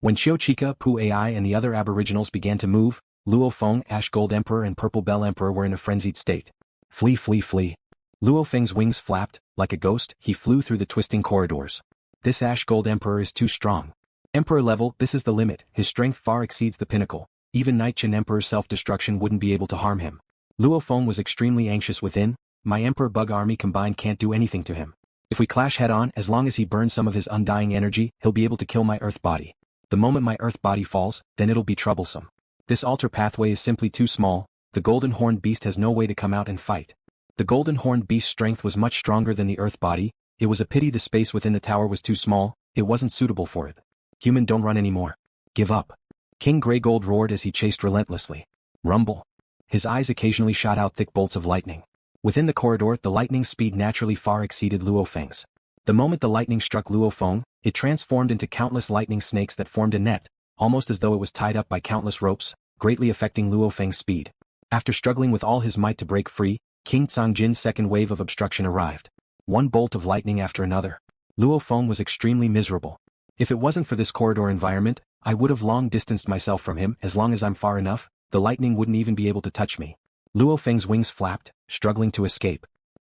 When Qiu Chika, Pu Ai and the other aboriginals began to move, Luo Feng, Ash Gold Emperor and Purple Bell Emperor were in a frenzied state. Flee, flee, flee. LuoFeng's wings flapped, like a ghost, he flew through the twisting corridors. This Ash Gold Emperor is too strong. Emperor level, this is the limit, his strength far exceeds the pinnacle. Even Night Chin Emperor's self-destruction wouldn't be able to harm him. Luo Feng was extremely anxious within. My Emperor Bug army combined can't do anything to him. If we clash head-on, as long as he burns some of his undying energy, he'll be able to kill my Earth body. The moment my Earth body falls, then it'll be troublesome. This altar pathway is simply too small. The Golden Horned Beast has no way to come out and fight. The Golden Horned Beast's strength was much stronger than the Earth body. It was a pity the space within the tower was too small. It wasn't suitable for it. Human, don't run anymore. Give up. King Graygold roared as he chased relentlessly. Rumble. His eyes occasionally shot out thick bolts of lightning. Within the corridor, the lightning's speed naturally far exceeded LuoFeng's. The moment the lightning struck Luo Feng, it transformed into countless lightning snakes that formed a net, almost as though it was tied up by countless ropes, greatly affecting Luo Feng's speed. After struggling with all his might to break free, King Cangjin's second wave of obstruction arrived. One bolt of lightning after another. Luo Feng was extremely miserable. If it wasn't for this corridor environment, I would have long distanced myself from him. As long as I'm far enough, the lightning wouldn't even be able to touch me. Luo Feng's wings flapped, struggling to escape.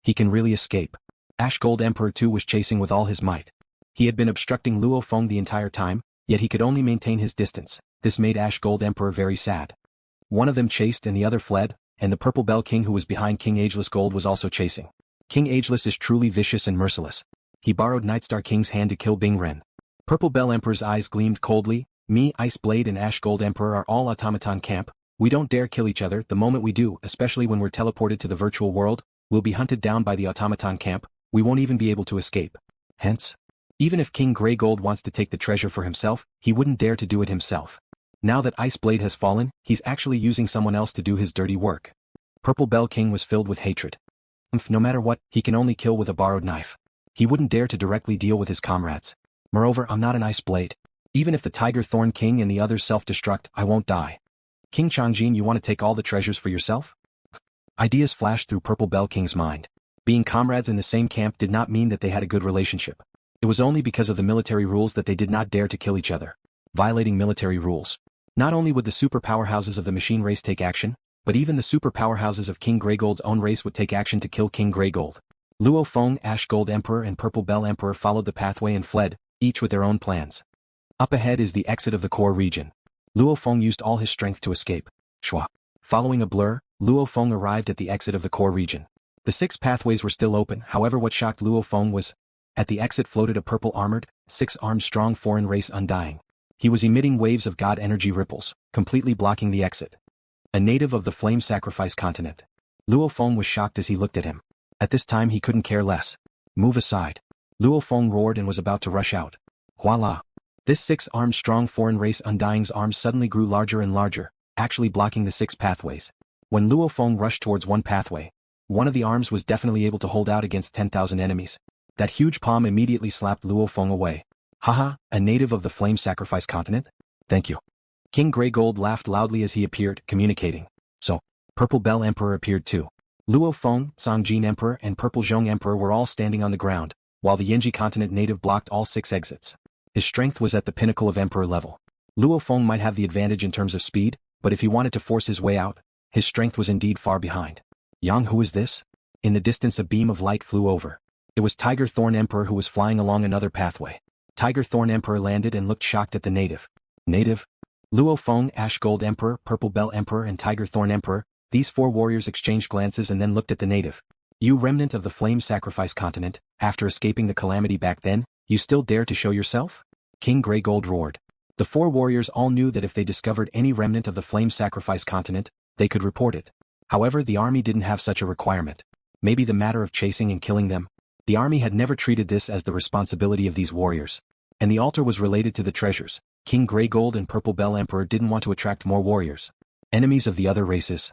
He can really escape. Ash Gold Emperor too was chasing with all his might. He had been obstructing Luo Feng the entire time, yet he could only maintain his distance. This made Ash Gold Emperor very sad. One of them chased and the other fled, and the Purple Bell King who was behind King Ageless Gold was also chasing. King Ageless is truly vicious and merciless. He borrowed Nightstar King's hand to kill Bing Ren. Purple Bell Emperor's eyes gleamed coldly. Me, Ice Blade and Ash Gold Emperor are all automaton camp. We don't dare kill each other. The moment we do, especially when we're teleported to the virtual world, we'll be hunted down by the automaton camp. We won't even be able to escape. Hence, even if King Graygold wants to take the treasure for himself, he wouldn't dare to do it himself. Now that Ice Blade has fallen, he's actually using someone else to do his dirty work. Purple Bell King was filled with hatred. No matter what, he can only kill with a borrowed knife. He wouldn't dare to directly deal with his comrades. Moreover, I'm not an Ice Blade. Even if the Tiger Thorn King and the others self-destruct, I won't die. King Changjin, you want to take all the treasures for yourself? Ideas flashed through Purple Bell King's mind. Being comrades in the same camp did not mean that they had a good relationship. It was only because of the military rules that they did not dare to kill each other. Violating military rules. Not only would the super powerhouses of the machine race take action, but even the super powerhouses of King Graygold's own race would take action to kill King Graygold. Luo Feng, Ash Gold Emperor and Purple Bell Emperor followed the pathway and fled, each with their own plans. Up ahead is the exit of the core region. Luo Feng used all his strength to escape. Shwa. Following a blur, Luo Feng arrived at the exit of the core region. The 6 pathways were still open. However, what shocked Luo Feng was, at the exit floated a purple armored, 6-armed strong foreign race undying. He was emitting waves of god energy ripples, completely blocking the exit. A native of the Flame Sacrifice continent. Luo Feng was shocked as he looked at him. At this time he couldn't care less. Move aside. Luo Feng roared and was about to rush out. Voila. This 6-armed strong foreign race undying's arms suddenly grew larger and larger, actually blocking the 6 pathways. When Luo Feng rushed towards one pathway, one of the arms was definitely able to hold out against 10,000 enemies. That huge palm immediately slapped Luo Feng away. Haha, a native of the Flame Sacrifice continent? Thank you. King Graygold laughed loudly as he appeared, communicating. So, Purple Bell Emperor appeared too. Luo Feng, Cangjin Emperor and Purple Zhong Emperor were all standing on the ground, while the Yenji continent native blocked all 6 exits. His strength was at the pinnacle of Emperor level. Luo Feng might have the advantage in terms of speed, but if he wanted to force his way out, his strength was indeed far behind. Yang, who is this? In the distance a beam of light flew over. It was Tiger Thorn Emperor who was flying along another pathway. Tiger Thorn Emperor landed and looked shocked at the native. Native? Luo Feng, Ash Gold Emperor, Purple Bell Emperor and Tiger Thorn Emperor, these 4 warriors exchanged glances and then looked at the native. You remnant of the Flame Sacrifice continent, after escaping the calamity back then, you still dare to show yourself? King Graygold roared. The 4 warriors all knew that if they discovered any remnant of the Flame Sacrifice continent, they could report it. However, the army didn't have such a requirement. Maybe the matter of chasing and killing them. The army had never treated this as the responsibility of these warriors. And the altar was related to the treasures. King Graygold and Purple Bell Emperor didn't want to attract more warriors. Enemies of the other races.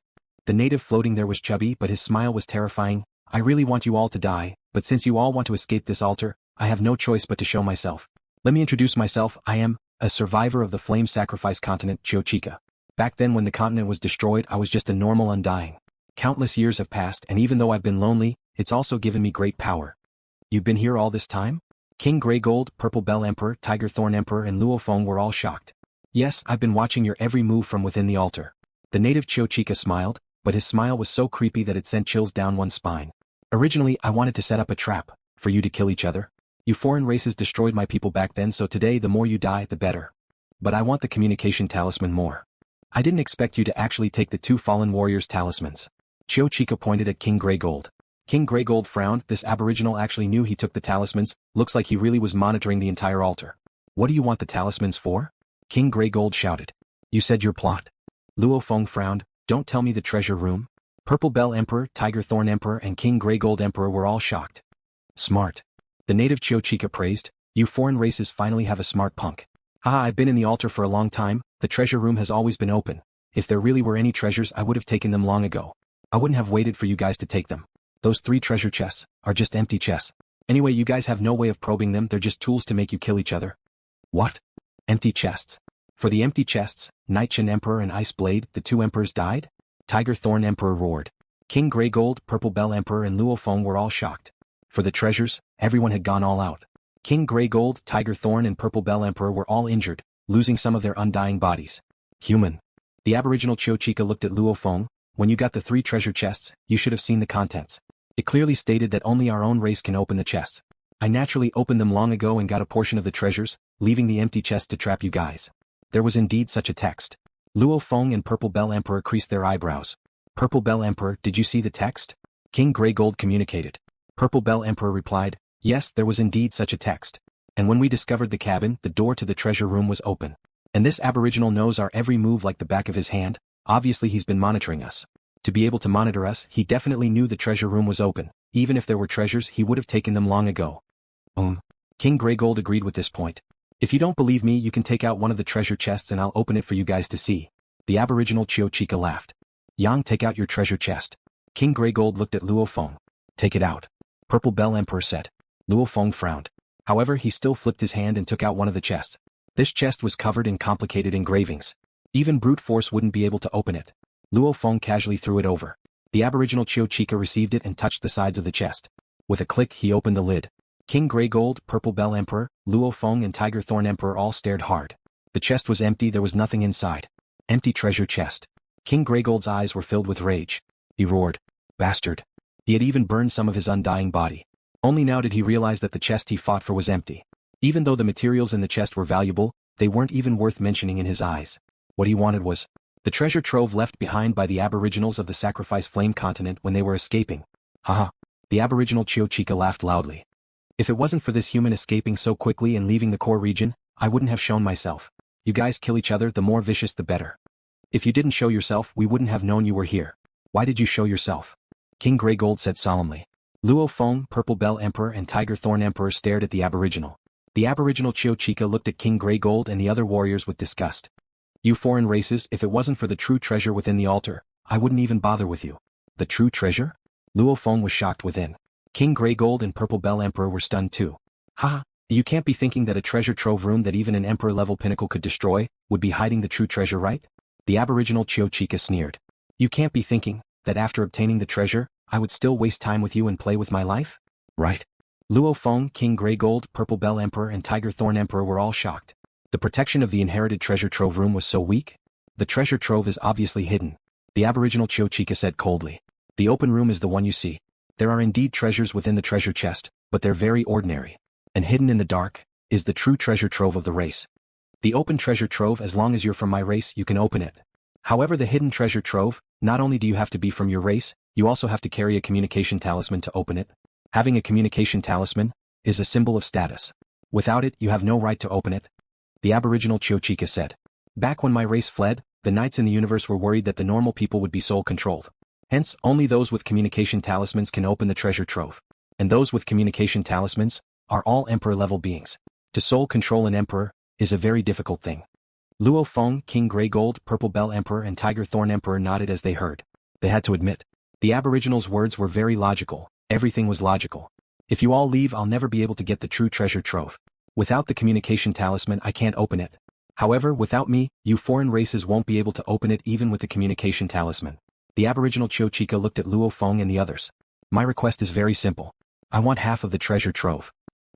The native floating there was chubby, but his smile was terrifying. I really want you all to die, but since you all want to escape this altar, I have no choice but to show myself. Let me introduce myself. I am a survivor of the Flame Sacrifice continent, Qiu Chika. Back then when the continent was destroyed, I was just a normal undying. Countless years have passed, and even though I've been lonely, it's also given me great power. You've been here all this time? King Graygold, Purple Bell Emperor, Tiger Thorn Emperor and Luo Feng were all shocked. Yes, I've been watching your every move from within the altar. The native Qiu Chika smiled, but his smile was so creepy that it sent chills down one's spine. Originally, I wanted to set up a trap, for you to kill each other. You foreign races destroyed my people back then, so today the more you die, the better. But I want the communication talisman more. I didn't expect you to actually take the 2 fallen warriors' talismans. Qiu Chika pointed at King Graygold. King Graygold frowned. This aboriginal actually knew he took the talismans, looks like he really was monitoring the entire altar. What do you want the talismans for? King Graygold shouted. You said your plot. Luo Feng frowned. Don't tell me the treasure room. Purple Bell Emperor, Tiger Thorn Emperor and King Graygold Emperor were all shocked. Smart. The native Qiu Chika praised. You foreign races finally have a smart punk. Haha, I've been in the altar for a long time, the treasure room has always been open. If there really were any treasures I would have taken them long ago. I wouldn't have waited for you guys to take them. Those 3 treasure chests are just empty chests. Anyway, you guys have no way of probing them, they're just tools to make you kill each other. What? Empty chests. For the empty chests, Nightchin Emperor and Ice Blade, the 2 emperors died? Tiger Thorn Emperor roared. King Graygold, Purple Bell Emperor and Luo Feng were all shocked. For the treasures, everyone had gone all out. King Graygold, Tiger Thorn and Purple Bell Emperor were all injured, losing some of their undying bodies. Human. The aboriginal Qiu Chika looked at Luo Feng. When you got the 3 treasure chests, you should have seen the contents. It clearly stated that only our own race can open the chests. I naturally opened them long ago and got a portion of the treasures, leaving the empty chest to trap you guys. There was indeed such a text. Luo Feng and Purple Bell Emperor creased their eyebrows. Purple Bell Emperor, did you see the text? King Graygold communicated. Purple Bell Emperor replied, yes, there was indeed such a text. And when we discovered the cabin, the door to the treasure room was open. And this aboriginal knows our every move like the back of his hand. Obviously he's been monitoring us. To be able to monitor us, he definitely knew the treasure room was open. Even if there were treasures, he would have taken them long ago. King Graygold agreed with this point. If you don't believe me, you can take out one of the treasure chests and I'll open it for you guys to see. The aboriginal Qiu Chika laughed. Yang, take out your treasure chest. King Graygold looked at Luo Feng. Take it out. Purple Bell Emperor said. Luo Feng frowned. However, he still flipped his hand and took out one of the chests. This chest was covered in complicated engravings. Even brute force wouldn't be able to open it. Luo Feng casually threw it over. The aboriginal Qiu Chika received it and touched the sides of the chest. With a click, he opened the lid. King Graygold, Purple Bell Emperor, Luo Feng and Tiger Thorn Emperor all stared hard. The chest was empty, there was nothing inside. Empty treasure chest. King Graygold's eyes were filled with rage. He roared. Bastard. He had even burned some of his undying body. Only now did he realize that the chest he fought for was empty. Even though the materials in the chest were valuable, they weren't even worth mentioning in his eyes. What he wanted was the treasure trove left behind by the aboriginals of the Sacrifice Flame continent when they were escaping. Haha. The aboriginal Qiu Chika laughed loudly. If it wasn't for this human escaping so quickly and leaving the core region, I wouldn't have shown myself. You guys kill each other, the more vicious the better. If you didn't show yourself, we wouldn't have known you were here. Why did you show yourself? King Graygold said solemnly. Luo Feng, Purple Bell Emperor and Tiger Thorn Emperor stared at the aboriginal. The aboriginal Qiu Chika looked at King Graygold and the other warriors with disgust. You foreign races, if it wasn't for the true treasure within the altar, I wouldn't even bother with you. The true treasure? Luo Feng was shocked within. King Graygold and Purple Bell Emperor were stunned too. Haha, you can't be thinking that a treasure trove room that even an emperor-level pinnacle could destroy would be hiding the true treasure, right? The aboriginal Qiu Chika sneered. You can't be thinking that after obtaining the treasure, I would still waste time with you and play with my life? Right. Luo Feng, King Graygold, Purple Bell Emperor and Tiger Thorn Emperor were all shocked. The protection of the inherited treasure trove room was so weak? The treasure trove is obviously hidden. The aboriginal Qiu Chika said coldly. The open room is the one you see. There are indeed treasures within the treasure chest, but they're very ordinary. And hidden in the dark is the true treasure trove of the race. The open treasure trove, as long as you're from my race, you can open it. However, the hidden treasure trove, not only do you have to be from your race, you also have to carry a communication talisman to open it. Having a communication talisman is a symbol of status. Without it, you have no right to open it. The aboriginal Qiu Chika said. Back when my race fled, the knights in the universe were worried that the normal people would be soul-controlled. Hence, only those with communication talismans can open the treasure trove. And those with communication talismans are all emperor-level beings. To soul-control an emperor is a very difficult thing. Luo Feng, King Graygold, Purple Bell Emperor and Tiger Thorn Emperor nodded as they heard. They had to admit. The aboriginals' words were very logical. Everything was logical. If you all leave, I'll never be able to get the true treasure trove. Without the communication talisman, I can't open it. However, without me, you foreign races won't be able to open it even with the communication talisman. The aboriginal Qiu Chika looked at Luo Feng and the others. My request is very simple. I want half of the treasure trove.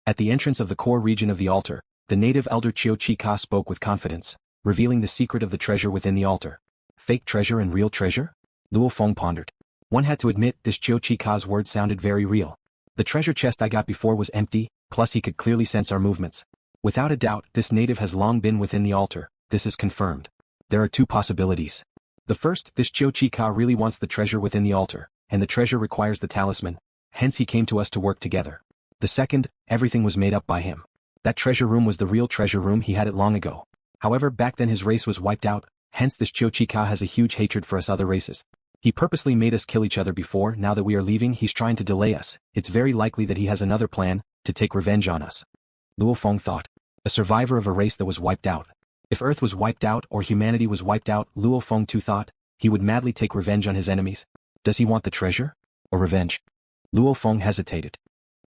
At the entrance of the core region of the altar, the native elder Qiu Chika spoke with confidence, revealing the secret of the treasure within the altar. Fake treasure and real treasure? LuoFeng pondered. One had to admit this Qiu Chika's words sounded very real. The treasure chest I got before was empty, plus he could clearly sense our movements. Without a doubt, this native has long been within the altar. This is confirmed. There are two possibilities. The first, this Qiu Chika really wants the treasure within the altar, and the treasure requires the talisman, hence he came to us to work together. The second, everything was made up by him. That treasure room was the real treasure room, he had it long ago. However, back then his race was wiped out, hence this Qiu Chika has a huge hatred for us other races. He purposely made us kill each other before, now that we are leaving he's trying to delay us. It's very likely that he has another plan, to take revenge on us. LuoFeng thought. A survivor of a race that was wiped out. If Earth was wiped out or humanity was wiped out, LuoFeng too thought, he would madly take revenge on his enemies. Does he want the treasure? Or revenge? LuoFeng hesitated.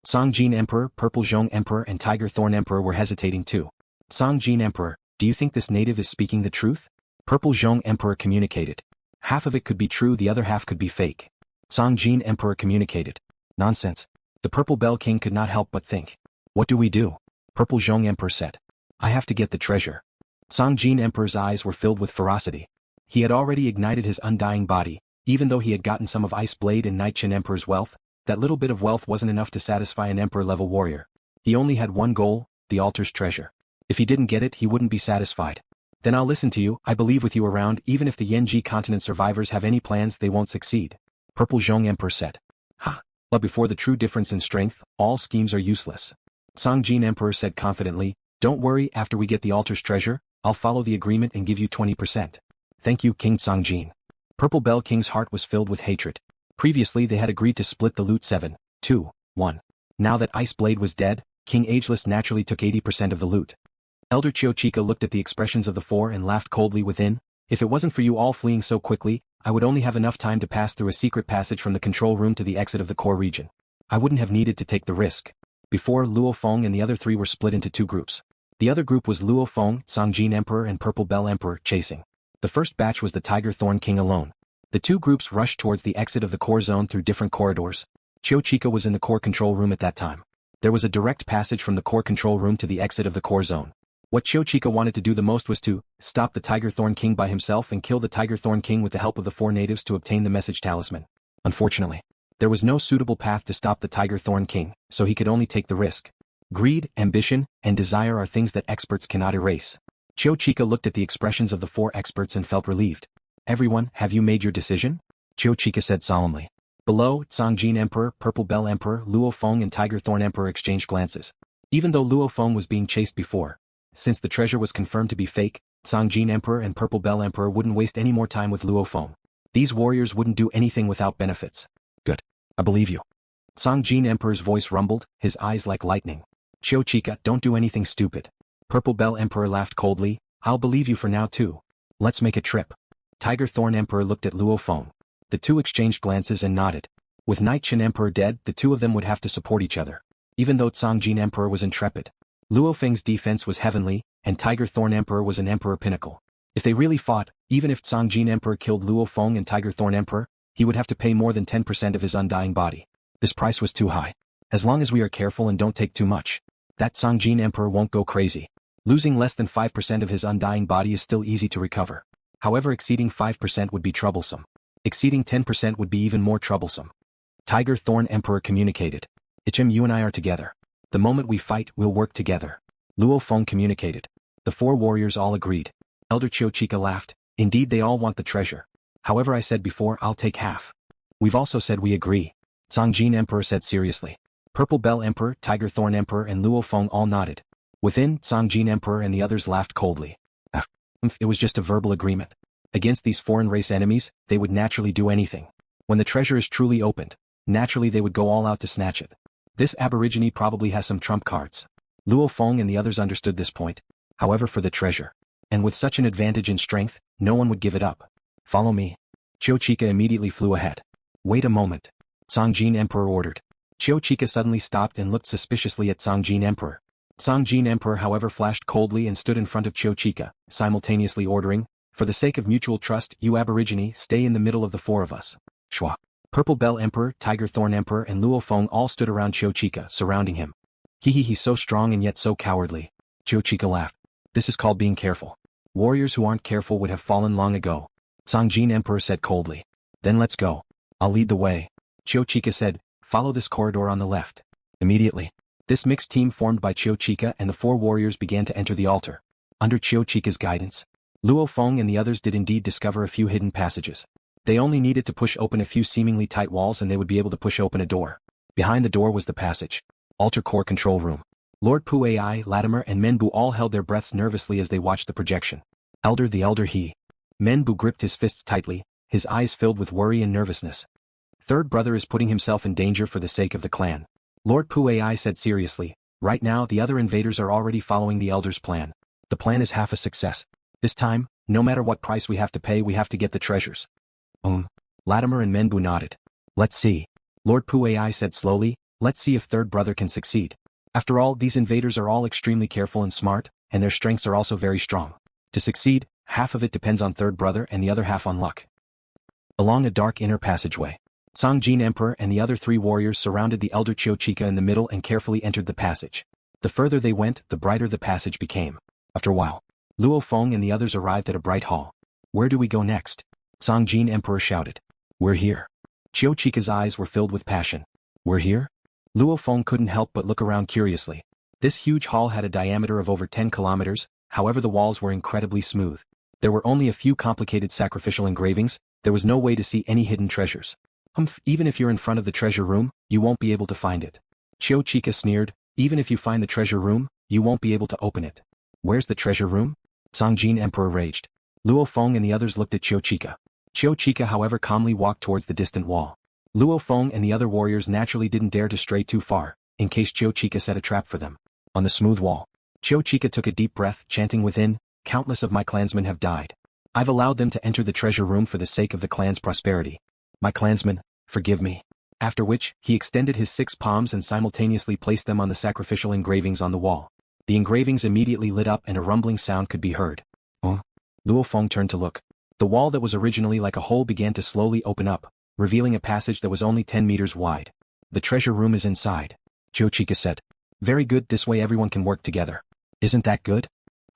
Songjin Emperor, Purple Zhong Emperor and Tiger Thorn Emperor were hesitating too. Songjin Emperor, do you think this native is speaking the truth? Purple Zhong Emperor communicated. Half of it could be true, the other half could be fake. Songjin Emperor communicated. Nonsense. The Purple Bell King could not help but think. What do we do? Purple Zhong Emperor said. I have to get the treasure. Songjin Emperor's eyes were filled with ferocity. He had already ignited his undying body, even though he had gotten some of Ice Blade and Night Chin Emperor's wealth, that little bit of wealth wasn't enough to satisfy an Emperor-level warrior. He only had one goal, the altar's treasure. If he didn't get it, he wouldn't be satisfied. Then I'll listen to you, I believe with you around, even if the Yenji continent survivors have any plans they won't succeed. Purple Zhong Emperor said. Ha! But before the true difference in strength, all schemes are useless. Songjin Emperor said confidently, don't worry, after we get the altar's treasure, I'll follow the agreement and give you 20%. Thank you, King Songjin. Purple Bell King's heart was filled with hatred. Previously they had agreed to split the loot 7-2-1. Now that Ice Blade was dead, King Ageless naturally took 80% of the loot. Elder Qiu Chika looked at the expressions of the four and laughed coldly within. If it wasn't for you all fleeing so quickly, I would only have enough time to pass through a secret passage from the control room to the exit of the core region. I wouldn't have needed to take the risk. Before, LuoFeng and the other three were split into two groups. The other group was LuoFeng, Songjin Emperor and Purple Bell Emperor chasing. The first batch was the Tiger Thorn King alone. The two groups rushed towards the exit of the core zone through different corridors. Qiu Chika was in the core control room at that time. There was a direct passage from the core control room to the exit of the core zone. What Qiu Chika wanted to do the most was to stop the Tiger Thorn King by himself and kill the Tiger Thorn King with the help of the four natives to obtain the message talisman. Unfortunately, there was no suitable path to stop the Tiger Thorn King, so he could only take the risk. Greed, ambition, and desire are things that experts cannot erase. Qiu Chika looked at the expressions of the four experts and felt relieved. Everyone, have you made your decision? Qiu Chika said solemnly. Below, Songjin Emperor, Purple Bell Emperor, LuoFeng and Tiger Thorn Emperor exchanged glances. Even though LuoFeng was being chased before, since the treasure was confirmed to be fake, Songjin Emperor and Purple Bell Emperor wouldn't waste any more time with LuoFeng. These warriors wouldn't do anything without benefits. Good. I believe you. Songjin Emperor's voice rumbled, his eyes like lightning. Qiu Chika, don't do anything stupid. Purple Bell Emperor laughed coldly, I'll believe you for now too. Let's make a trip. Tiger Thorn Emperor looked at LuoFeng. The two exchanged glances and nodded. With Night Chin Emperor dead, the two of them would have to support each other. Even though Songjin Emperor was intrepid, LuoFeng's defense was heavenly, and Tiger Thorn Emperor was an Emperor Pinnacle. If they really fought, even if Songjin Emperor killed LuoFeng and Tiger Thorn Emperor, he would have to pay more than 10% of his undying body. This price was too high. As long as we are careful and don't take too much, that Songjin Emperor won't go crazy. Losing less than 5% of his undying body is still easy to recover. However, exceeding 5% would be troublesome. Exceeding 10% would be even more troublesome. Tiger Thorn Emperor communicated. Ichem, you and I are together. The moment we fight, we'll work together. LuoFeng communicated. The four warriors all agreed. Elder Qiu Chika laughed. Indeed, they all want the treasure. However, I said before, I'll take half. We've also said we agree. Songjin Emperor said seriously. Purple Bell Emperor, Tiger Thorn Emperor and LuoFeng all nodded. Within, Songjin Emperor and the others laughed coldly. It was just a verbal agreement. Against these foreign race enemies, they would naturally do anything. When the treasure is truly opened, naturally they would go all out to snatch it. This aborigine probably has some trump cards. LuoFeng and the others understood this point. However, for the treasure, and with such an advantage in strength, no one would give it up. Follow me. Qiu Chika immediately flew ahead. Wait a moment. Songjin Emperor ordered. Qiu Chika suddenly stopped and looked suspiciously at Songjin Emperor. Songjin Emperor however flashed coldly and stood in front of Qiu Chika, simultaneously ordering, for the sake of mutual trust, you aborigine, stay in the middle of the four of us. Shwa. Purple Bell Emperor, Tiger Thorn Emperor and LuoFeng all stood around Qiu Chika, surrounding him. He's so strong and yet so cowardly. Qiu Chika laughed. This is called being careful. Warriors who aren't careful would have fallen long ago. Songjin Emperor said coldly. Then let's go. I'll lead the way. Qiu Chika said, follow this corridor on the left. Immediately, this mixed team formed by Qiu Chika and the 4 warriors began to enter the altar. Under Qiu Chika's guidance, Luo Feng and the others did indeed discover a few hidden passages. They only needed to push open a few seemingly tight walls and they would be able to push open a door. Behind the door was the passage. Altar core control room. Lord Pu Ai, Latimer and Menbu all held their breaths nervously as they watched the projection. The elder he. Menbu gripped his fists tightly, his eyes filled with worry and nervousness. Third brother is putting himself in danger for the sake of the clan. Lord Pu Ai said seriously, right now the other invaders are already following the elder's plan. The plan is half a success. This time, no matter what price we have to pay we have to get the treasures. Latimer and Menbu nodded. Let's see. Lord Pu Ai said slowly, let's see if third brother can succeed. After all, these invaders are all extremely careful and smart, and their strengths are also very strong. To succeed, half of it depends on third brother and the other half on luck. Along a dark inner passageway, Songjin Emperor and the other 3 warriors surrounded the elder Qiu Chika in the middle and carefully entered the passage. The further they went, the brighter the passage became. After a while, Luo Feng and the others arrived at a bright hall. Where do we go next? Songjin Emperor shouted. We're here. Qiu Chika's eyes were filled with passion. We're here? Luo Feng couldn't help but look around curiously. This huge hall had a diameter of over 10 kilometers, however the walls were incredibly smooth. There were only a few complicated sacrificial engravings, there was no way to see any hidden treasures. Even if you're in front of the treasure room, you won't be able to find it. Qiu Chika sneered, even if you find the treasure room, you won't be able to open it. Where's the treasure room? Songjin Emperor raged. Luo Feng and the others looked at Qiu Chika. Qiu Chika however calmly walked towards the distant wall. Luo Feng and the other warriors naturally didn't dare to stray too far, in case Qiu Chika set a trap for them. On the smooth wall, Qiu Chika took a deep breath, chanting within, countless of my clansmen have died. I've allowed them to enter the treasure room for the sake of the clan's prosperity. My clansmen, forgive me. After which, he extended his 6 palms and simultaneously placed them on the sacrificial engravings on the wall. The engravings immediately lit up and a rumbling sound could be heard. Luo Feng turned to look. The wall that was originally like a hole began to slowly open up, revealing a passage that was only 10 meters wide. The treasure room is inside. Qiu Chika said. Very good, this way everyone can work together. Isn't that good?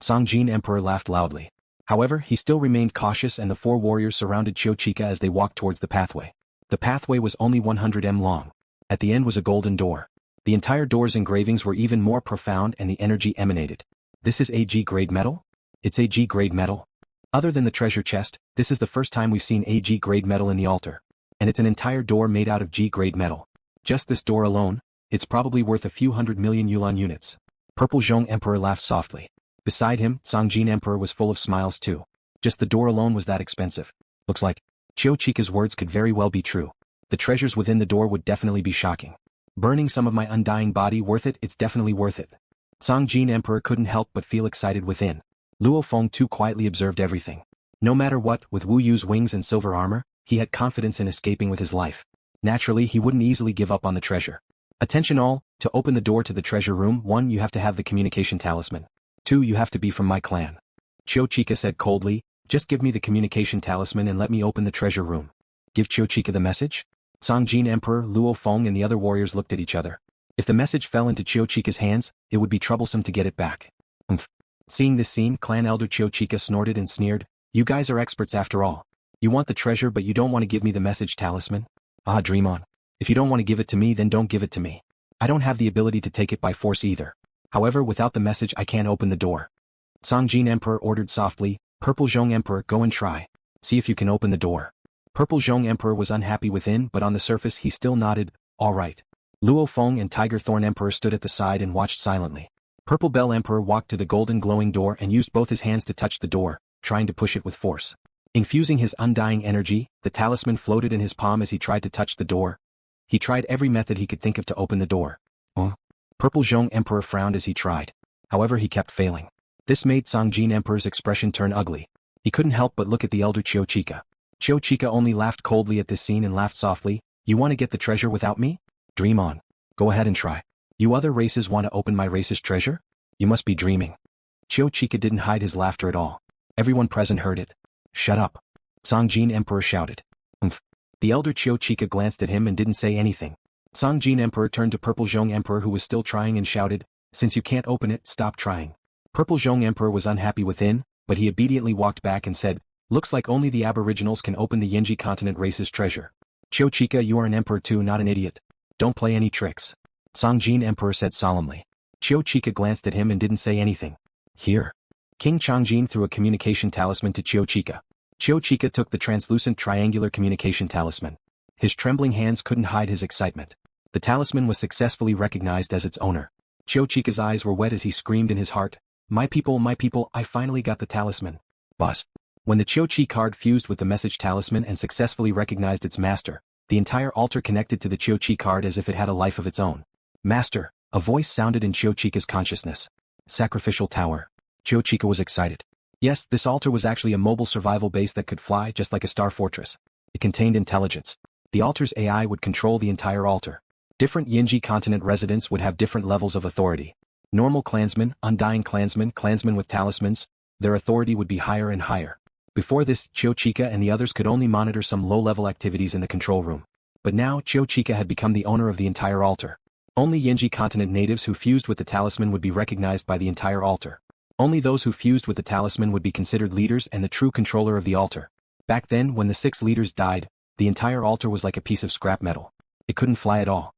Songjin Emperor laughed loudly. However, he still remained cautious and the 4 warriors surrounded Qiu Chika as they walked towards the pathway. The pathway was only 100 m long. At the end was a golden door. The entire door's engravings were even more profound and the energy emanated. This is AG grade metal? It's AG grade metal. Other than the treasure chest, this is the first time we've seen AG grade metal in the altar. And it's an entire door made out of G grade metal. Just this door alone, it's probably worth a few 100 million yuan units. Purple Zhong Emperor laughed softly. Beside him, Songjin Emperor was full of smiles too. Just the door alone was that expensive. Looks like Qiu Chika's words could very well be true. The treasures within the door would definitely be shocking. Burning some of my undying body worth it? It's definitely worth it. Songjin Emperor couldn't help but feel excited within. Luo Feng too quietly observed everything. No matter what, with Wu Yu's wings and silver armor, he had confidence in escaping with his life. Naturally, he wouldn't easily give up on the treasure. Attention all, to open the door to the treasure room, 1. You have to have the communication talisman. 2. You have to be from my clan. Qiu Chika said coldly, just give me the communication talisman and let me open the treasure room. Give Qiu Chika the message? Songjin Emperor, Luo Feng and the other warriors looked at each other. If the message fell into Qiu Chika's hands, it would be troublesome to get it back. Seeing this scene, clan elder Qiu Chika snorted and sneered, you guys are experts after all. You want the treasure but you don't want to give me the message talisman? Dream on. If you don't want to give it to me then don't give it to me. I don't have the ability to take it by force either. However, without the message I can't open the door. Songjin Emperor ordered softly, Purple Zhong Emperor, go and try. See if you can open the door. Purple Zhong Emperor was unhappy within but on the surface he still nodded, alright. Luo Feng and Tiger Thorn Emperor stood at the side and watched silently. Purple Bell Emperor walked to the golden glowing door and used both his hands to touch the door, trying to push it with force. Infusing his undying energy, the talisman floated in his palm as he tried to touch the door. He tried every method he could think of to open the door. Purple Zhong Emperor frowned as he tried. However, he kept failing. This made Songjin Emperor's expression turn ugly. He couldn't help but look at the elder Qiu Chika. Qiu Chika only laughed coldly at this scene and laughed softly, you want to get the treasure without me? Dream on. Go ahead and try. You other races want to open my race's treasure? You must be dreaming. Qiu Chika didn't hide his laughter at all. Everyone present heard it. Shut up. Songjin Emperor shouted. The elder Qiu Chika glanced at him and didn't say anything. Songjin Emperor turned to Purple Zhong Emperor who was still trying and shouted, "Since you can't open it, stop trying." Purple Zhong Emperor was unhappy within, but he obediently walked back and said, "Looks like only the aboriginals can open the Yinji continent race's treasure. Qiu Chika, you are an emperor too, not an idiot. Don't play any tricks." Songjin Emperor said solemnly. Qiu Chika glanced at him and didn't say anything. "Here." King Changjin threw a communication talisman to Qiu Chika. Qiu Chika took the translucent triangular communication talisman. His trembling hands couldn't hide his excitement. The talisman was successfully recognized as its owner. Qiu Chika's eyes were wet as he screamed in his heart, my people, I finally got the talisman." Buzz. When the Qiu Chi card fused with the message talisman and successfully recognized its master, the entire altar connected to the Qiu Chi card as if it had a life of its own. "Master," a voice sounded in Qiu Chika's consciousness. "Sacrificial tower." Qiu Chika was excited. Yes, this altar was actually a mobile survival base that could fly just like a star fortress. It contained intelligence. The altar's AI would control the entire altar. Different Yinji continent residents would have different levels of authority. Normal clansmen, undying clansmen, clansmen with talismans, their authority would be higher and higher. Before this, Qiu Chika and the others could only monitor some low-level activities in the control room. But now Qiu Chika had become the owner of the entire altar. Only Yinji continent natives who fused with the talisman would be recognized by the entire altar. Only those who fused with the talisman would be considered leaders and the true controller of the altar. Back then, when the 6 leaders died, the entire altar was like a piece of scrap metal. It couldn't fly at all.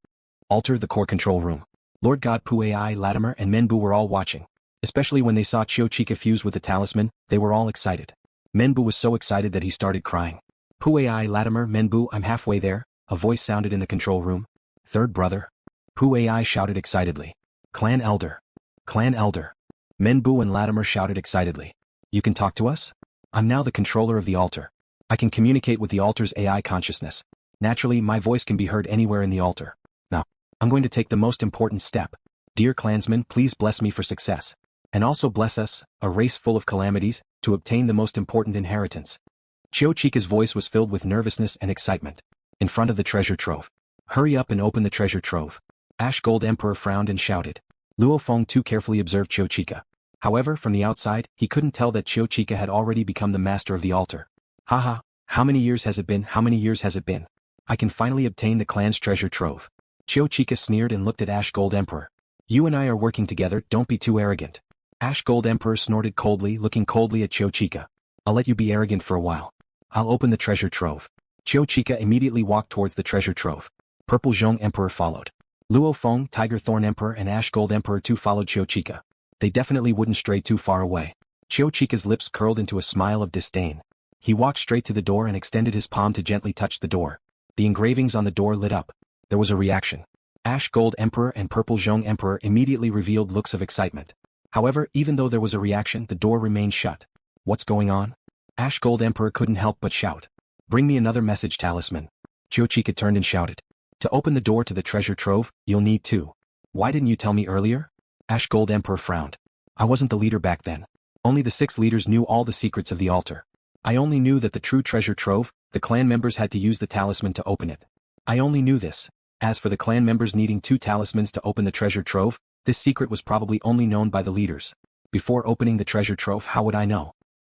Altar, the core control room. Lord God Pu Ai, Latimer and Menbu were all watching. Especially when they saw Qiu Chika fuse with the talisman, they were all excited. Menbu was so excited that he started crying. "Pu Ai, Latimer, Menbu, I'm halfway there," a voice sounded in the control room. "Third brother?" Pu Ai shouted excitedly. "Clan elder. Clan elder." Menbu and Latimer shouted excitedly. "You can talk to us? I'm now the controller of the altar. I can communicate with the altar's AI consciousness. Naturally, my voice can be heard anywhere in the altar. Now, I'm going to take the most important step. Dear clansmen, please bless me for success. And also bless us, a race full of calamities, to obtain the most important inheritance." Qiu Chika's voice was filled with nervousness and excitement. In front of the treasure trove. "Hurry up and open the treasure trove." Ash Gold Emperor frowned and shouted. Luo too carefully observed Qiu Chika. However, from the outside, he couldn't tell that Qiu Chika had already become the master of the altar. "Haha, how many years has it been? How many years has it been? I can finally obtain the clan's treasure trove." Qiu Chika sneered and looked at Ash Gold Emperor. "You and I are working together, don't be too arrogant." Ash Gold Emperor snorted coldly, looking coldly at Qiu Chika. "I'll let you be arrogant for a while. I'll open the treasure trove." Qiu Chika immediately walked towards the treasure trove. Purple Zhong Emperor followed. Luo Feng, Tiger Thorn Emperor and Ash Gold Emperor too followed Qiu Chika. They definitely wouldn't stray too far away. Qiu Chika's lips curled into a smile of disdain. He walked straight to the door and extended his palm to gently touch the door. The engravings on the door lit up. There was a reaction. Ash Gold Emperor and Purple Zhong Emperor immediately revealed looks of excitement. However, even though there was a reaction, the door remained shut. "What's going on?" Ash Gold Emperor couldn't help but shout. "Bring me another message talisman." Qiu Chika turned and shouted. "To open the door to the treasure trove, you'll need 2. Why didn't you tell me earlier?" Ash Gold Emperor frowned. "I wasn't the leader back then. Only the 6 leaders knew all the secrets of the altar. I only knew that the true treasure trove, the clan members had to use the talisman to open it. I only knew this. As for the clan members needing 2 talismans to open the treasure trove, this secret was probably only known by the leaders. Before opening the treasure trove, how would I know?"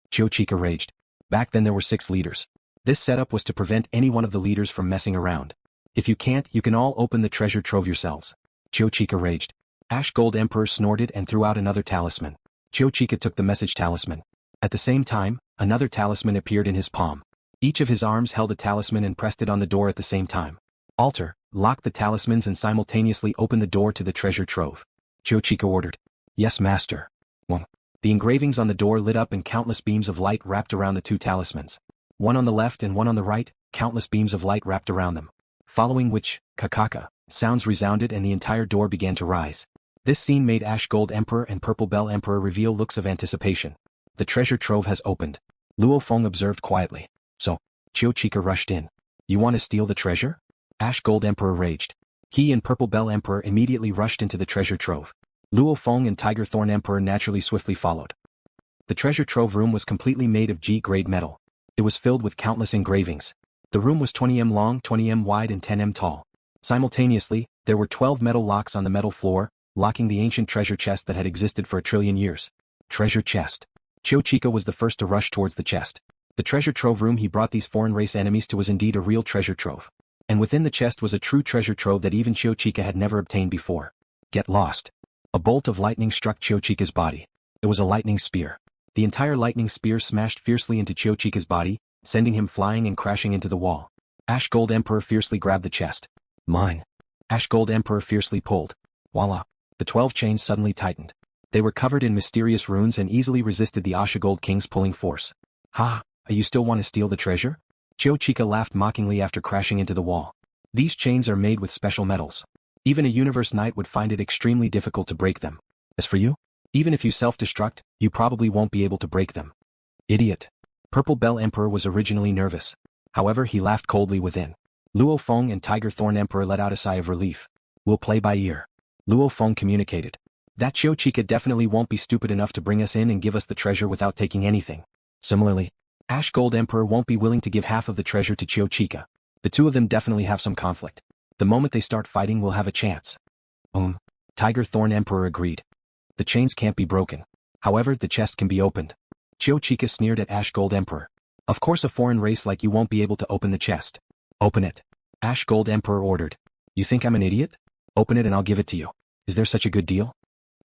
Qiu Chika raged. Back then there were 6 leaders. This setup was to prevent any one of the leaders from messing around. "If you can't, you can all open the treasure trove yourselves." Qiu Chika raged. Ash Gold Emperor snorted and threw out another talisman. Qiu Chika took the message talisman. At the same time, another talisman appeared in his palm. Each of his arms held a talisman and pressed it on the door at the same time. "Altar, lock the talismans and simultaneously open the door to the treasure trove." Qiu Chika ordered. "Yes, master." 1. The engravings on the door lit up and countless beams of light wrapped around the 2 talismans. One on the left and one on the right, countless beams of light wrapped around them. Following which, kakaka, sounds resounded and the entire door began to rise. This scene made Ash Gold Emperor and Purple Bell Emperor reveal looks of anticipation. "The treasure trove has opened," Luo Feng observed quietly. "So," Qiu Chika rushed in. "You want to steal the treasure?" Ash Gold Emperor raged. He and Purple Bell Emperor immediately rushed into the treasure trove. Luo Feng and Tiger Thorn Emperor naturally swiftly followed. The treasure trove room was completely made of G-grade metal. It was filled with countless engravings. The room was 20 m long, 20 m wide and 10 m tall. Simultaneously, there were 12 metal locks on the metal floor, locking the ancient treasure chest that had existed for 1 trillion years. Treasure chest. Qiu Chika was the first to rush towards the chest. The treasure trove room he brought these foreign race enemies to was indeed a real treasure trove. And within the chest was a true treasure trove that even Qiu Chika had never obtained before. Get lost. A bolt of lightning struck Qiu Chika's body. It was a lightning spear. The entire lightning spear smashed fiercely into Qiu Chika's body, sending him flying and crashing into the wall. Ash Gold Emperor fiercely grabbed the chest. Mine. Ash Gold Emperor fiercely pulled. Voila. The 12 chains suddenly tightened. They were covered in mysterious runes and easily resisted the Asha Gold King's pulling force. Ha, you still want to steal the treasure? Qiu Chika laughed mockingly after crashing into the wall. These chains are made with special metals. Even a universe knight would find it extremely difficult to break them. As for you? Even if you self-destruct, you probably won't be able to break them. Idiot. Purple Bell Emperor was originally nervous. However, he laughed coldly within. Luo Feng and Tiger Thorn Emperor let out a sigh of relief. We'll play by ear. Luo Feng communicated. That Qiu Chika definitely won't be stupid enough to bring us in and give us the treasure without taking anything. Similarly, Ash Gold Emperor won't be willing to give half of the treasure to Qiu Chika. The two of them definitely have some conflict. The moment they start fighting, we'll have a chance. Tiger Thorn Emperor agreed. The chains can't be broken. However, the chest can be opened. Qiu Chika sneered at Ash Gold Emperor. Of course a foreign race like you won't be able to open the chest. Open it. Ash Gold Emperor ordered. You think I'm an idiot? Open it and I'll give it to you. Is there such a good deal?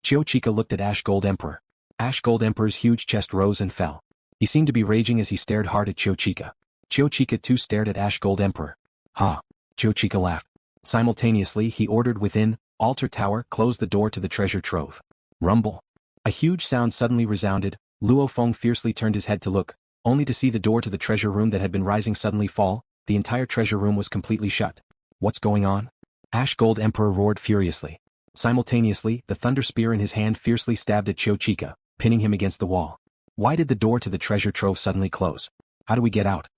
Qiu Chika looked at Ash Gold Emperor. Ash Gold Emperor's huge chest rose and fell. He seemed to be raging as he stared hard at Qiu Chika. Qiu Chika too stared at Ash Gold Emperor. Ha! Qiu Chika laughed. Simultaneously he ordered within, altar tower, close the door to the treasure trove. Rumble. A huge sound suddenly resounded. Luo Feng fiercely turned his head to look, only to see the door to the treasure room that had been rising suddenly fall. The entire treasure room was completely shut. What's going on? Ash Gold Emperor roared furiously. Simultaneously, the thunder spear in his hand fiercely stabbed at Qiu Chika, pinning him against the wall. Why did the door to the treasure trove suddenly close? How do we get out?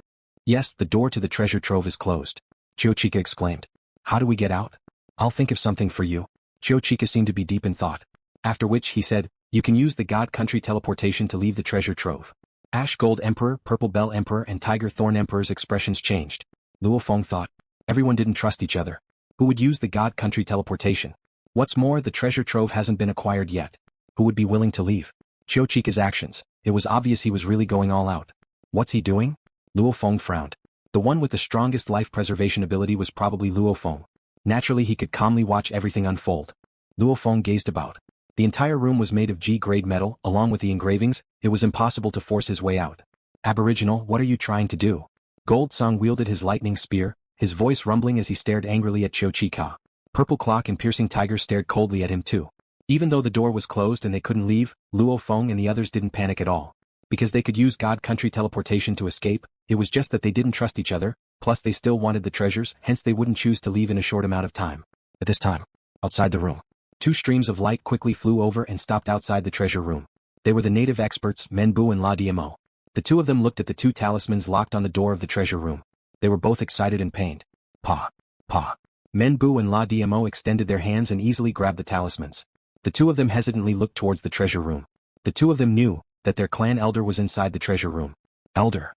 Yes, the door to the treasure trove is closed. Qiu Chika exclaimed. How do we get out? I'll think of something for you. Qiu Chika seemed to be deep in thought. After which he said, you can use the God Country teleportation to leave the treasure trove. Ash Gold Emperor, Purple Bell Emperor and Tiger Thorn Emperor's expressions changed. Luo Feng thought. Everyone didn't trust each other. Who would use the God Country teleportation? What's more, the treasure trove hasn't been acquired yet. Who would be willing to leave? Qiu Chika's actions. It was obvious he was really going all out. What's he doing? Luo Feng frowned. The one with the strongest life preservation ability was probably Luo Feng. Naturally he could calmly watch everything unfold. Luo Feng gazed about. The entire room was made of G-grade metal, along with the engravings. It was impossible to force his way out. Aboriginal, what are you trying to do? Gold Song wielded his lightning spear, his voice rumbling as he stared angrily at Qiu Chika. Purple Clock and Piercing Tiger stared coldly at him too. Even though the door was closed and they couldn't leave, Luo Feng and the others didn't panic at all. Because they could use God Country teleportation to escape, it was just that they didn't trust each other, plus they still wanted the treasures, hence they wouldn't choose to leave in a short amount of time. At this time, outside the room, two streams of light quickly flew over and stopped outside the treasure room. They were the native experts, Menbu and La Diamo. The two of them looked at the two talismans locked on the door of the treasure room. They were both excited and pained. Pa. Menbu and La Diamo extended their hands and easily grabbed the talismans. The two of them hesitantly looked towards the treasure room. The two of them knew that their clan elder was inside the treasure room. Elder.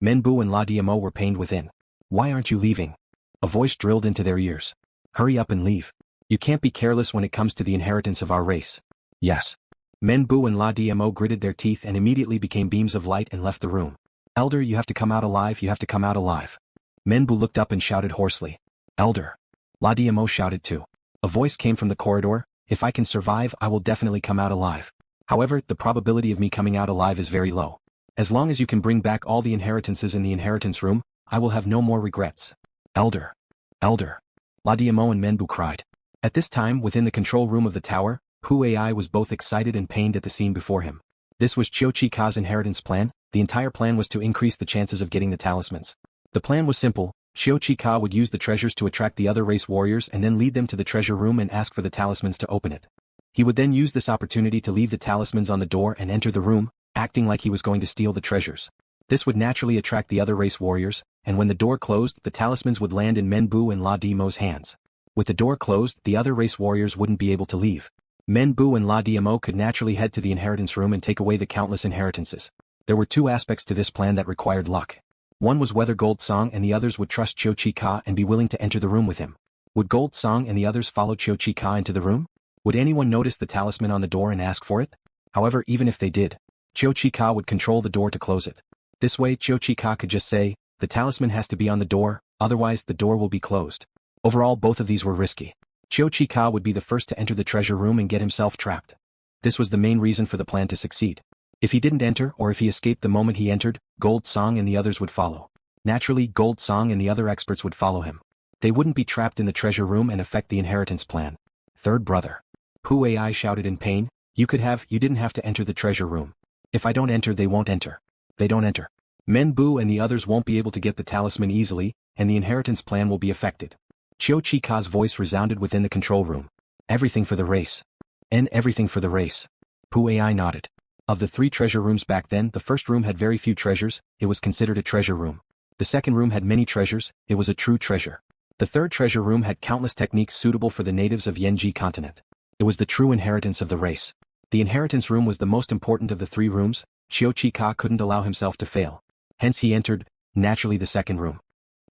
Menbu and La Diamo were pained within. Why aren't you leaving? A voice drilled into their ears. Hurry up and leave. You can't be careless when it comes to the inheritance of our race. Yes. Menbu and La Diamo gritted their teeth and immediately became beams of light and left the room. Elder, you have to come out alive, you have to come out alive. Menbu looked up and shouted hoarsely. Elder. La Diamo shouted too. A voice came from the corridor. If I can survive, I will definitely come out alive. However, the probability of me coming out alive is very low. As long as you can bring back all the inheritances in the inheritance room, I will have no more regrets. Elder. La Diamo and Menbu cried. At this time, within the control room of the tower, Hu Ai was both excited and pained at the scene before him. This was Qiu Chika's inheritance plan. The entire plan was to increase the chances of getting the talismans. The plan was simple. Qiu Chika would use the treasures to attract the other race warriors and then lead them to the treasure room and ask for the talismans to open it. He would then use this opportunity to leave the talismans on the door and enter the room, acting like he was going to steal the treasures. This would naturally attract the other race warriors, and when the door closed, the talismans would land in Menbu and La Diamo's hands. With the door closed, the other race warriors wouldn't be able to leave. Menbu and La Diamo could naturally head to the inheritance room and take away the countless inheritances. There were two aspects to this plan that required luck. One was whether Gold Song and the others would trust Qiu Chika and be willing to enter the room with him. Would Gold Song and the others follow Qiu Chika into the room? Would anyone notice the talisman on the door and ask for it? However, even if they did, Qiu Chika would control the door to close it. This way Qiu Chika could just say, the talisman has to be on the door, Otherwise, the door will be closed. Overall, both of these were risky. Qiu Chika would be the first to enter the treasure room and get himself trapped. This was the main reason for the plan to succeed. If he didn't enter or if he escaped the moment he entered, Gold Song and the others would follow. Naturally, Gold Song and the other experts would follow him. They wouldn't be trapped in the treasure room and affect the inheritance plan. Third brother. Pu Ai shouted in pain, you didn't have to enter the treasure room. If I don't enter, they won't enter. They don't enter. Men Bu and the others won't be able to get the talisman easily, and the inheritance plan will be affected. Qiu Chika's voice resounded within the control room. Everything for the race. And everything for the race. Pu Ai nodded. Of the 3 treasure rooms back then, the first room had very few treasures, it was considered a treasure room. The second room had many treasures, it was a true treasure. The third treasure room had countless techniques suitable for the natives of Yanji continent. It was the true inheritance of the race. The inheritance room was the most important of the 3 rooms. Qiu Chika couldn't allow himself to fail. Hence he entered, naturally, the second room.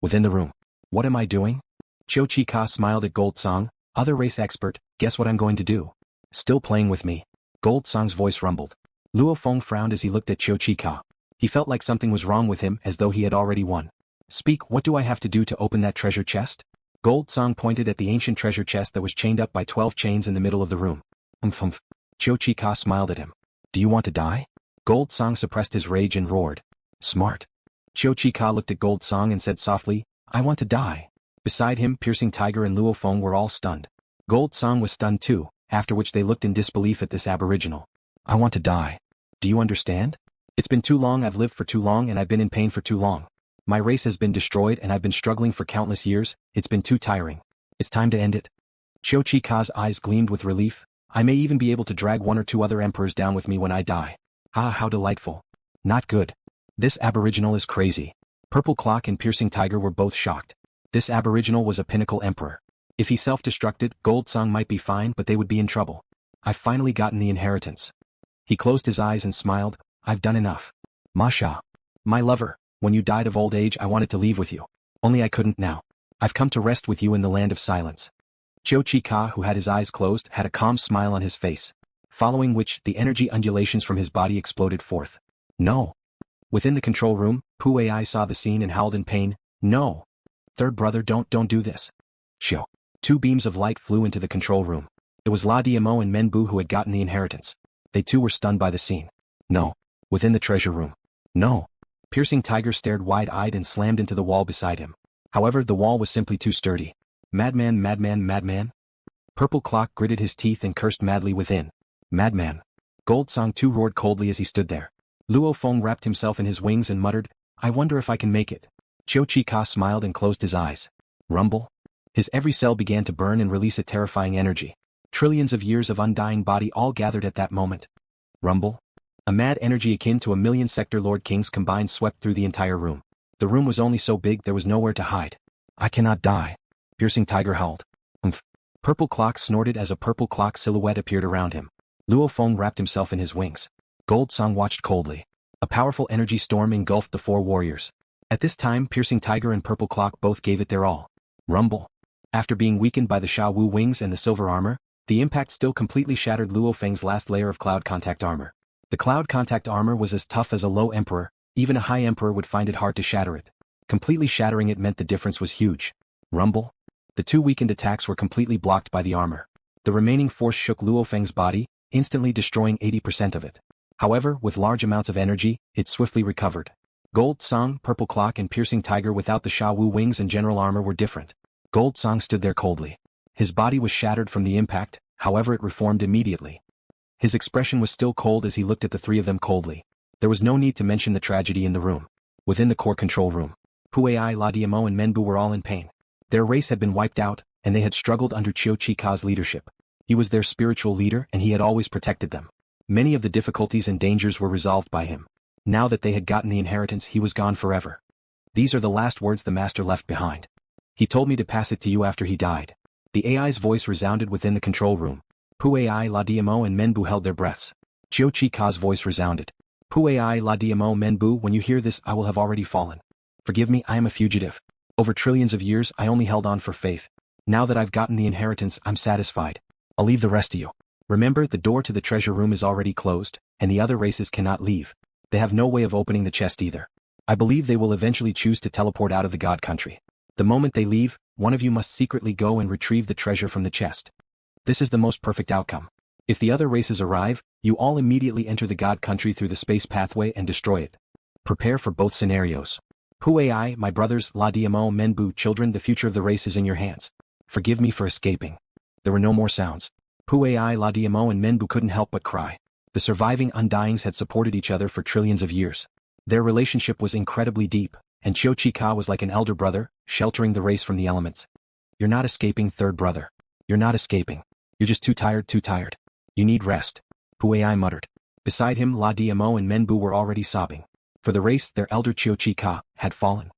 Within the room. What am I doing? Qiu Chika smiled at Gold Song, other race expert, guess what I'm going to do? Still playing with me? Gold Song's voice rumbled. LuoFeng frowned as he looked at Qiu Chika. He felt like something was wrong with him as though he had already won. Speak, what do I have to do to open that treasure chest? Gold Song pointed at the ancient treasure chest that was chained up by 12 chains in the middle of the room. Qiu Chika smiled at him. Do you want to die? Gold Song suppressed his rage and roared. Smart. Qiu Chika looked at Gold Song and said softly, I want to die. Beside him, Piercing Tiger and Luo Feng were all stunned. Gold Song was stunned too, after which they looked in disbelief at this aboriginal. I want to die. Do you understand? It's been too long, I've lived for too long, and I've been in pain for too long. My race has been destroyed and I've been struggling for countless years, it's been too tiring. It's time to end it. Qiu Chika's eyes gleamed with relief. I may even be able to drag 1 or 2 other emperors down with me when I die. Ah, how delightful. Not good. This aboriginal is crazy. Purple Clock and Piercing Tiger were both shocked. This aboriginal was a Pinnacle emperor. If he self-destructed, Gold Song might be fine, but they would be in trouble. I've finally gotten the inheritance. He closed his eyes and smiled. I've done enough. Masha. My lover, when you died of old age I wanted to leave with you. Only I couldn't now. I've come to rest with you in the land of silence. Qiu Chika, who had his eyes closed, had a calm smile on his face, following which the energy undulations from his body exploded forth. No. Within the control room, Pu Ai saw the scene and howled in pain. No. Third brother, don't do this. Xiu. 2 beams of light flew into the control room. It was La Diamo and Menbu who had gotten the inheritance. They too were stunned by the scene. No. Within the treasure room. No. Piercing Tiger stared wide-eyed and slammed into the wall beside him. However, the wall was simply too sturdy. Madman, madman, madman. Purple Clock gritted his teeth and cursed madly within. Madman. Gold Song too roared coldly as he stood there. Luo Feng wrapped himself in his wings and muttered, I wonder if I can make it. Qiu Chika smiled and closed his eyes. Rumble. His every cell began to burn and release a terrifying energy. Trillions of years of undying body all gathered at that moment. Rumble. A mad energy akin to 1,000,000 Sector Lord Kings combined swept through the entire room. The room was only so big there was nowhere to hide. I cannot die. Piercing Tiger howled. Purple Clock snorted as a purple clock silhouette appeared around him. Luo Feng wrapped himself in his wings. Gold Song watched coldly. A powerful energy storm engulfed the 4 warriors. At this time, Piercing Tiger and Purple Clock both gave it their all. Rumble. After being weakened by the Sha Wu wings and the silver armor, the impact still completely shattered Luo Feng's last layer of cloud contact armor. The cloud contact armor was as tough as a low emperor, even a high emperor would find it hard to shatter it. Completely shattering it meant the difference was huge. Rumble. The 2 weakened attacks were completely blocked by the armor. The remaining force shook Luo Feng's body, instantly destroying 80% of it. However, with large amounts of energy, it swiftly recovered. Gold Song, Purple Clock and Piercing Tiger without the Sha Wu wings and general armor were different. Gold Song stood there coldly. His body was shattered from the impact, however it reformed immediately. His expression was still cold as he looked at the 3 of them coldly. There was no need to mention the tragedy in the room. Within the core control room, Pu Ai, La Diamo and Menbu were all in pain. Their race had been wiped out, and they had struggled under Qiu Chika's leadership. He was their spiritual leader and he had always protected them. Many of the difficulties and dangers were resolved by him. Now that they had gotten the inheritance, he was gone forever. These are the last words the master left behind. He told me to pass it to you after he died. The AI's voice resounded within the control room. Pu Ai, La Diamo and Menbu held their breaths. Qiu Chika's voice resounded. Pu Ai, La Diamo, Menbu, when you hear this I will have already fallen. Forgive me, I am a fugitive. Over trillions of years I only held on for faith. Now that I've gotten the inheritance I'm satisfied. I'll leave the rest to you. Remember, the door to the treasure room is already closed, and the other races cannot leave. They have no way of opening the chest either. I believe they will eventually choose to teleport out of the God country. The moment they leave, one of you must secretly go and retrieve the treasure from the chest. This is the most perfect outcome. If the other races arrive, you all immediately enter the God country through the space pathway and destroy it. Prepare for both scenarios. Huai, my brothers, La Diamo, Menbu, children, the future of the race is in your hands. Forgive me for escaping. There were no more sounds. Huai, La Diamo and Menbu couldn't help but cry. The surviving Undyings had supported each other for trillions of years. Their relationship was incredibly deep, and Qiu Chika was like an elder brother, sheltering the race from the elements. You're not escaping, third brother. You're not escaping. You're just too tired, too tired. You need rest. Huai muttered. Beside him, La Diamo and Menbu were already sobbing. For the race, their elder Qiu Chika had fallen.